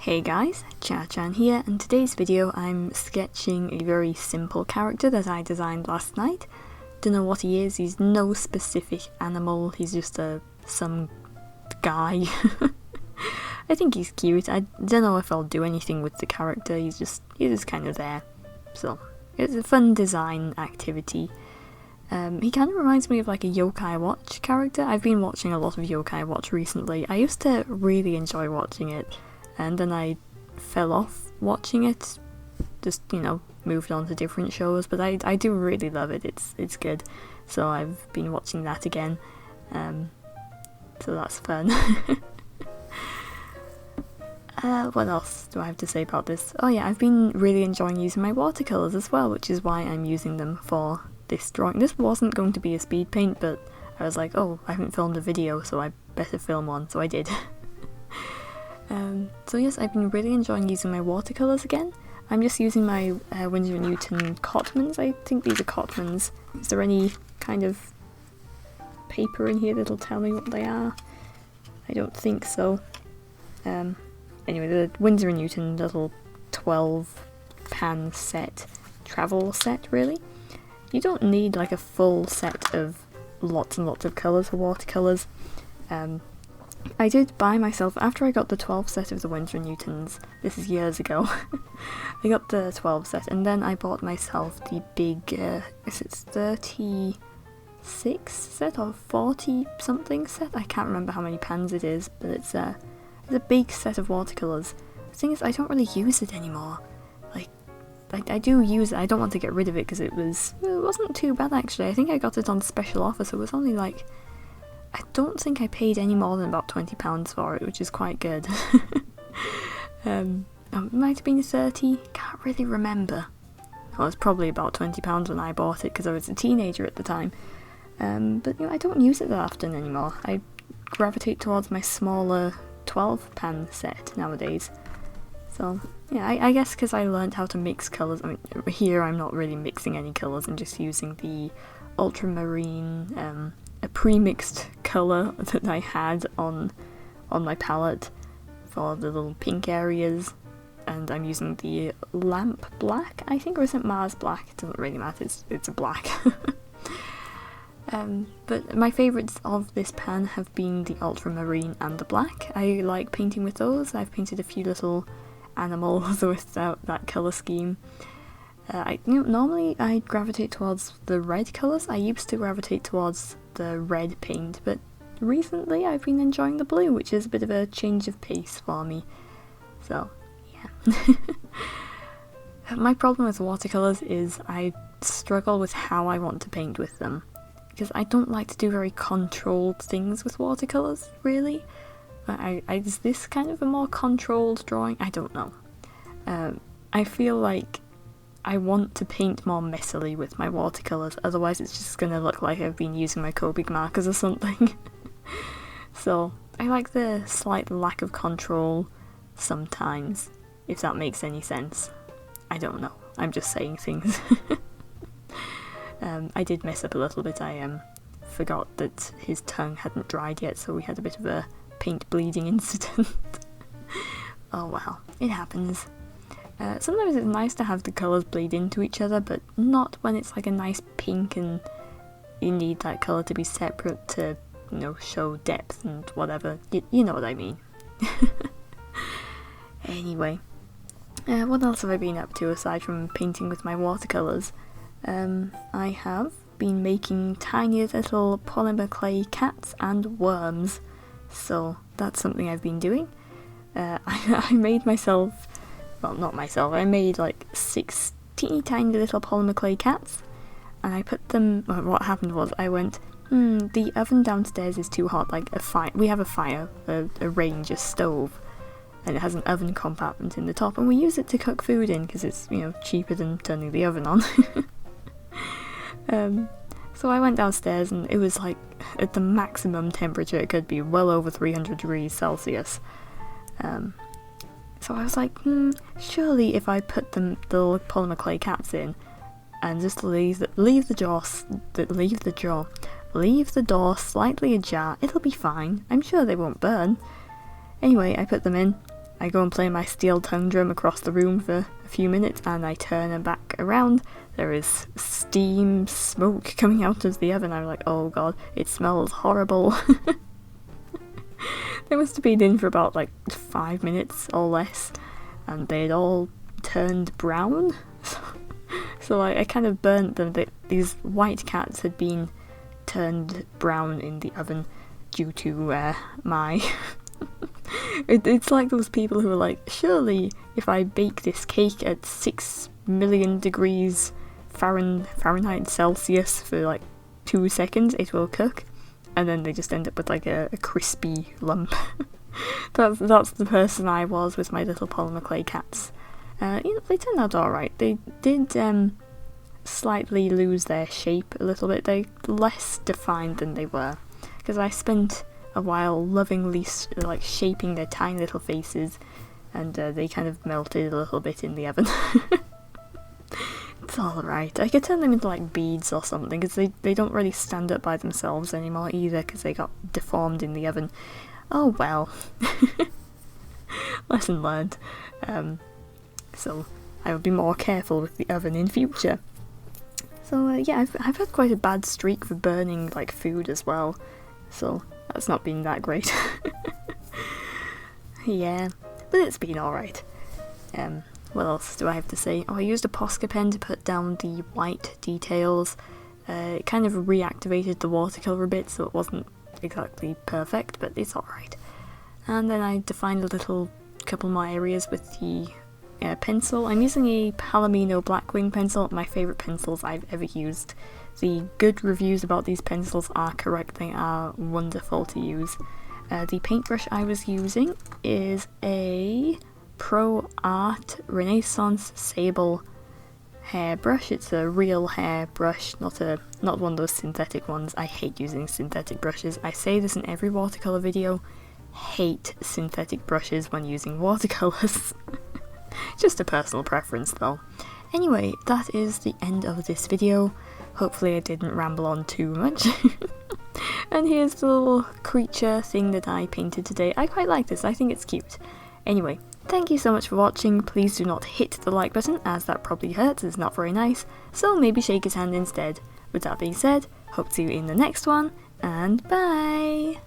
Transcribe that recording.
Hey guys, CharrChan here, and today's video I'm sketching a very simple character that I designed last night. Don't know what he is, he's no specific animal, he's just some guy. I think he's cute. I don't know if I'll do anything with the character, he's just kind of there. So, it's a fun design activity. He kind of reminds me of like a Yokai Watch character. I've been watching a lot of Yokai Watch recently. I used to really enjoy watching it, and then I fell off watching it, just, moved on to different shows, but I do really love it, it's good, so I've been watching that again, so that's fun. What else do I have to say about this? Oh yeah, I've been really enjoying using my watercolours as well, which is why I'm using them for this drawing. This wasn't going to be a speed paint, but I was like, oh, I haven't filmed a video, so I better film one, so I did. So yes, I've been really enjoying using my watercolours again. I'm just using my Winsor & Newton Cotmans. I think these are Cotmans. Is there any kind of paper in here that'll tell me what they are? I don't think so. Anyway, the Winsor & Newton little 12 pan set, travel set really. You don't need like a full set of lots and lots of colours for watercolours. I did buy myself, after I got the 12 set of the Winsor & Newtons, this is years ago, I got the 12 set, and then I bought myself the big, is it 36 set or 40 something set? I can't remember how many pans it is, but it's a big set of watercolours. The thing is, I don't really use it anymore. Like, I do use it, I don't want to get rid of it because it wasn't too bad actually. I think I got it on special offer, so it was only like, I don't think I paid any more than about £20 for it, which is quite good. It might have been 30, can't really remember. Well, it was probably about £20 when I bought it because I was a teenager at the time. But I don't use it that often anymore. I gravitate towards my smaller 12 pan set nowadays. So yeah, I guess because I learned how to mix colours. I mean, here I'm not really mixing any colours, I'm just using the ultramarine, a pre-mixed colour that I had on my palette for the little pink areas, and I'm using the lamp black, I think, or is it Mars black? It doesn't really matter, it's a black. But my favourites of this pan have been the ultramarine and the black. I like painting with those. I've painted a few little animals with that colour scheme. Normally I gravitate towards the red colours. I used to gravitate towards the red paint, but recently I've been enjoying the blue, which is a bit of a change of pace for me. So, yeah. My problem with watercolours is I struggle with how I want to paint with them, because I don't like to do very controlled things with watercolours, really. Is this kind of a more controlled drawing? I don't know. I feel like I want to paint more messily with my watercolours, otherwise it's just going to look like I've been using my Copic markers or something. So, I like the slight lack of control sometimes, if that makes any sense. I don't know, I'm just saying things. I did mess up a little bit. I forgot that his tongue hadn't dried yet, so we had a bit of a paint bleeding incident. Oh well, it happens. Sometimes it's nice to have the colours bleed into each other, but not when it's like a nice pink and you need that colour to be separate to, show depth and whatever. You know what I mean. Anyway, what else have I been up to aside from painting with my watercolours? I have been making tiny little polymer clay cats and worms, so that's something I've been doing. I made myself, well, not myself, I made like 6 teeny tiny little polymer clay cats, and I put them, well, what happened was I went, the oven downstairs is too hot, like we have a fire, a range, a stove, and it has an oven compartment in the top, and we use it to cook food in because it's, cheaper than turning the oven on. So I went downstairs and it was like at the maximum temperature it could be, well over 300 degrees Celsius. So I was like, surely if I put the little polymer clay cats in and just leave the door slightly ajar, it'll be fine. I'm sure they won't burn. Anyway, I put them in, I go and play my steel tongue drum across the room for a few minutes, and I turn and back around. There is steam, smoke coming out of the oven. I'm like, oh god, it smells horrible. They must have been in for about like 5 minutes or less, and they'd all turned brown. So I kind of burnt them. These white cats had been turned brown in the oven due to my... It's like those people who are like, surely if I bake this cake at 6 million degrees Fahrenheit Celsius for like 2 seconds, it will cook. And then they just end up with like a crispy lump. That's the person I was with my little polymer clay cats. They turned out alright. They did slightly lose their shape a little bit. They're less defined than they were, because I spent a while lovingly like shaping their tiny little faces, and they kind of melted a little bit in the oven. It's alright. I could turn them into like beads or something, because they don't really stand up by themselves anymore either, because they got deformed in the oven. Oh well. Lesson learned. So I will be more careful with the oven in future. So yeah, I've had quite a bad streak for burning like food as well, so that's not been that great. Yeah, but it's been alright. What else do I have to say? Oh, I used a Posca pen to put down the white details. It kind of reactivated the watercolour a bit, so it wasn't exactly perfect, but it's alright. And then I defined a little couple more areas with the pencil. I'm using a Palomino Blackwing pencil, my favourite pencils I've ever used. The good reviews about these pencils are correct, they are wonderful to use. The paintbrush I was using is a Pro Art Renaissance Sable hairbrush. It's a real hairbrush, not one of those synthetic ones. I hate using synthetic brushes. I say this in every watercolour video. Hate synthetic brushes when using watercolours. Just a personal preference though. Anyway, that is the end of this video. Hopefully I didn't ramble on too much. And here's the little creature thing that I painted today. I quite like this, I think it's cute. Anyway, thank you so much for watching. Please do not hit the like button, as that probably hurts, it's not very nice, so maybe shake his hand instead. With that being said, hope to see you in the next one, and bye!